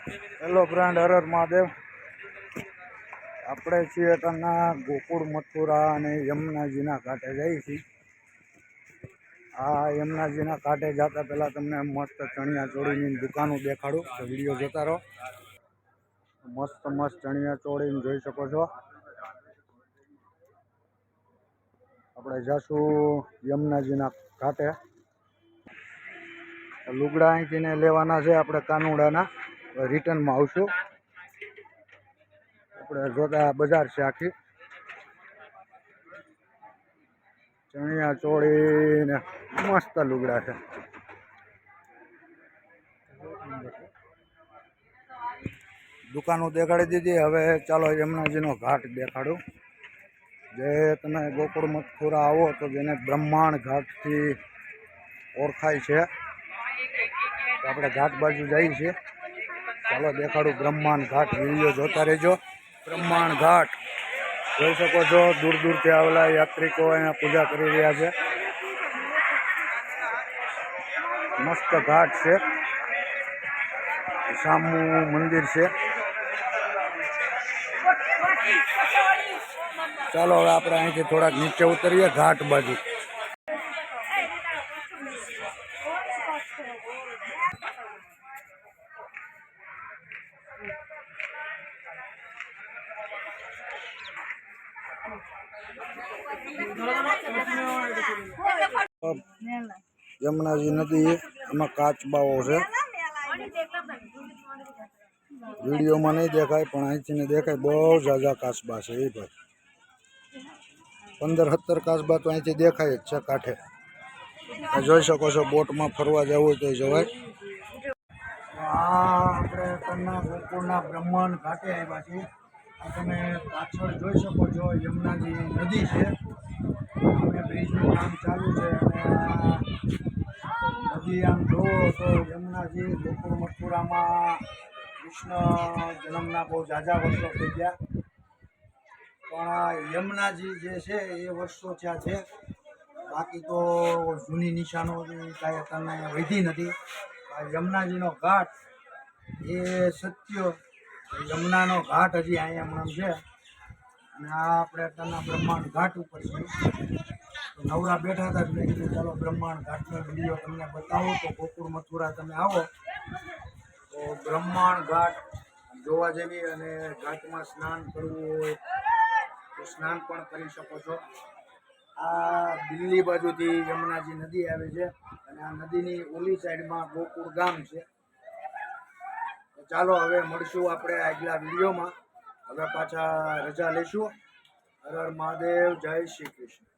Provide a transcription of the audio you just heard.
Hello friend, Har Har Mahadev. આપણે છીએ ત્યાંના ગોકુળ મથુરા અને યમુનાજીના ઘાટે જઈએ છીએ। આ યમુનાજીના ઘાટે જતા પહેલાં તમને મસ્ત ચણિયા ચોળીની દુકાનો દેખાડું, તો વિડીયો જોતા રહો। મસ્ત મસ્ત ચણિયા ચોળીને જોઈ શકો છો। આપણે જઈશું યમુનાજીના ઘાટે। લુગડા અહીંથી લેવાના છે આપણે કાનુડાના, રિટર્નમાં આવશું। આપણે જોતા બજાર છે આખી, ચણિયા ચોળી ને મસ્ત લુગડા છે। દુકાનો દેખાડી દીધી, હવે ચાલો યમુનાજીનો ઘાટ દેખાડું। જે તમે ગોકુળ મથુરા આવો તો જેને બ્રહ્માંડ ઘાટથી ઓળખાય છે, તો આપણે ઘાટ બાજુ જઈએ છીએ। ચાલો દેખાડું બ્રહ્માંડ ઘાટ, વિડીયો જોતા રહેજો। બ્રહ્માંડ ઘાટ જોઈ શકો છો, દૂર દૂરથી આવેલા યાત્રિકો અહીંયા પૂજા કરી રહ્યા છે। મસ્ત ઘાટ છે, સામું મંદિર છે। ચાલો હવે આપણે અહીંથી થોડાક નીચે ઉતરીએ ઘાટ બાજુ। યમુનાજી નદી, એમાં કાચબાઓ છે। વિડીયોમાં નહીં દેખાય પણ અહીંથી દેખાય, બહુ ઝાઝા કાચબા છે એ ભાઈ। 15-17 કાચબા તો અહીંથી દેખાય જ છે કાંઠે। જોઈ શકો છો, બોટમાં ફરવા જવું હોય તો જવાય। આપણે તરના ગોકુળના બ્રહ્માંડ ઘાટે આવ્યા છીએ। આ તમે પાછળ જોઈ શકો છો, યમુનાજી નદી છે અને બ્રિજનું કામ ચાલુ છે। અને નદી આમ જોવો તો યમુનાજી ગોકુળ મથુરામાં કૃષ્ણ જન્મના બહુ ઝાઝા વર્ષો થઈ ગયા, પણ યમુનાજી જે છે એ વર્ષો થયા છે। બાકી તો જૂની નિશાનો કાંઈ અત્યારના વધી નથી। આ યમુનાજીનો ઘાટ એ સત્ય યમુનાનો ઘાટ હજી અહીંયા છે। અને આ આપણે અત્યારના બ્રહ્માંડ ઘાટ ઉપર છીએ। નવરા બેઠા હતા, મેં કીધું ચાલો બ્રહ્માંડ ઘાટનો વિડીયો તમને બતાવો। તો ગોકુળ મથુરા તમે આવો તો બ્રહ્માંડ ઘાટ જોવા જેવી, અને ઘાટમાં સ્નાન કરવું હોય તો સ્નાન પણ કરી શકો છો। આ દિલ્હી બાજુથી યમુનાજી નદી આવે છે, અને આ નદીની ઓલી સાઈડમાં ગોકુળ ગામ છે। તો ચાલો હવે મળશું આપણે આગલા વિડીયોમાં। હવે પાછા રજા લઈશું। હર હર મહાદેવ, જય શ્રી કૃષ્ણ।